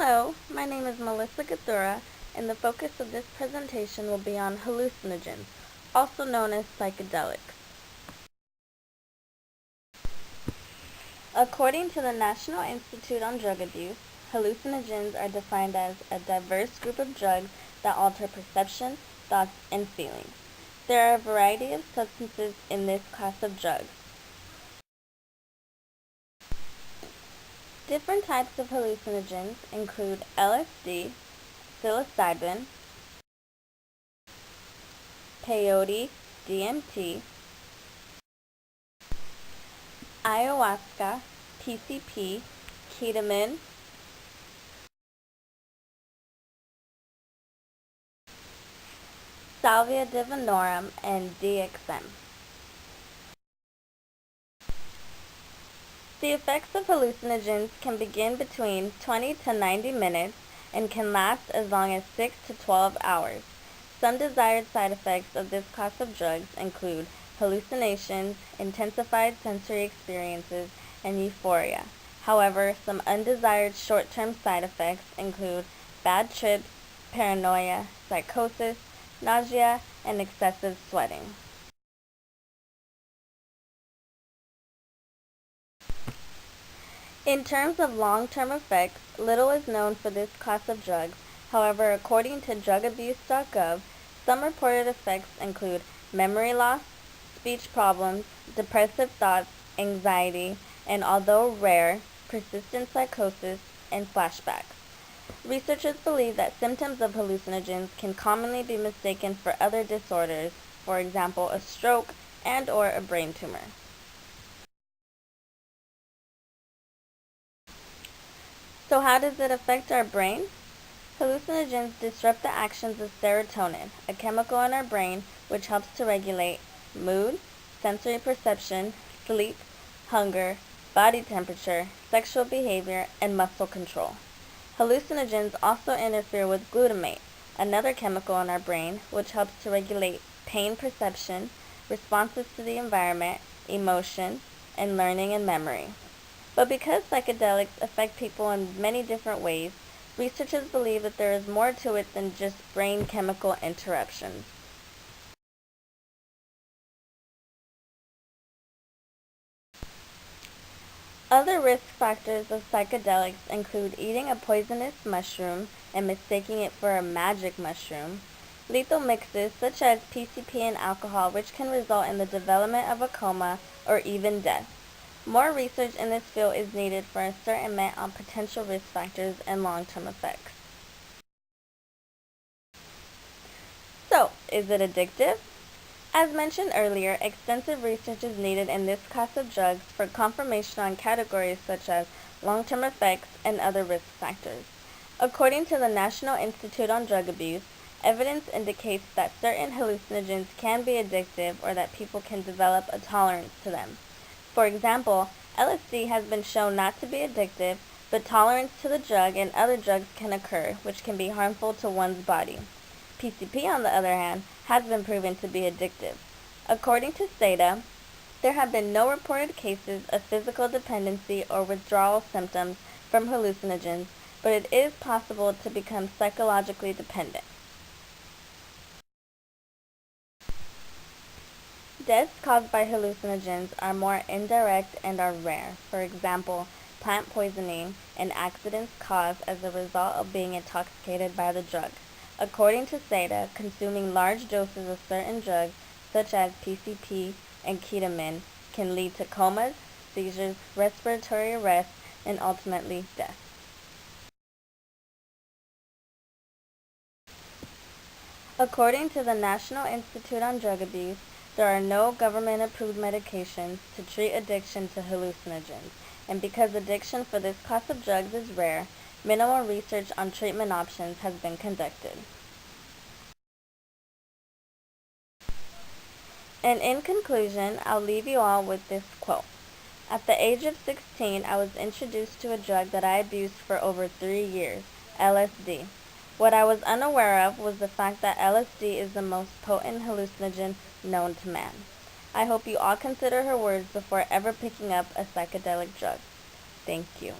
Hello, my name is Melissa Gathura, and the focus of this presentation will be on hallucinogens, also known as psychedelics. According to the National Institute on Drug Abuse, hallucinogens are defined as a diverse group of drugs that alter perception, thoughts, and feelings. There are a variety of substances in this class of drugs. Different types of hallucinogens include LSD, psilocybin, peyote, DMT, ayahuasca, PCP, ketamine, salvia divinorum, and DXM. The effects of hallucinogens can begin between 20 to 90 minutes and can last as long as 6 to 12 hours. Some desired side effects of this class of drugs include hallucinations, intensified sensory experiences, and euphoria. However, some undesired short-term side effects include bad trips, paranoia, psychosis, nausea, and excessive sweating. In terms of long-term effects, little is known for this class of drugs. However, according to drugabuse.gov, some reported effects include memory loss, speech problems, depressive thoughts, anxiety, and although rare, persistent psychosis and flashbacks. Researchers believe that symptoms of hallucinogens can commonly be mistaken for other disorders, for example, a stroke and/or a brain tumor. So how does it affect our brain? Hallucinogens disrupt the actions of serotonin, a chemical in our brain which helps to regulate mood, sensory perception, sleep, hunger, body temperature, sexual behavior, and muscle control. Hallucinogens also interfere with glutamate, another chemical in our brain which helps to regulate pain perception, responses to the environment, emotion, and learning and memory. But because psychedelics affect people in many different ways, researchers believe that there is more to it than just brain chemical interruptions. Other risk factors of psychedelics include eating a poisonous mushroom and mistaking it for a magic mushroom, lethal mixes such as PCP and alcohol, which can result in the development of a coma or even death. More research in this field is needed for a certain amount on potential risk factors and long-term effects. So, is it addictive? As mentioned earlier, extensive research is needed in this class of drugs for confirmation on categories such as long-term effects and other risk factors. According to the National Institute on Drug Abuse, evidence indicates that certain hallucinogens can be addictive or that people can develop a tolerance to them. For example, LSD has been shown not to be addictive, but tolerance to the drug and other drugs can occur, which can be harmful to one's body. PCP, on the other hand, has been proven to be addictive. According to SADA, there have been no reported cases of physical dependency or withdrawal symptoms from hallucinogens, but it is possible to become psychologically dependent. Deaths caused by hallucinogens are more indirect and are rare. For example, plant poisoning and accidents caused as a result of being intoxicated by the drug. According to SADA, consuming large doses of certain drugs, such as PCP and ketamine, can lead to comas, seizures, respiratory arrest, and ultimately death. According to the National Institute on Drug Abuse, there are no government-approved medications to treat addiction to hallucinogens, and because addiction for this class of drugs is rare, minimal research on treatment options has been conducted. And in conclusion, I'll leave you all with this quote. At the age of 16, I was introduced to a drug that I abused for over 3 years, LSD. What I was unaware of was the fact that LSD is the most potent hallucinogen known to man. I hope you all consider her words before ever picking up a psychedelic drug. Thank you.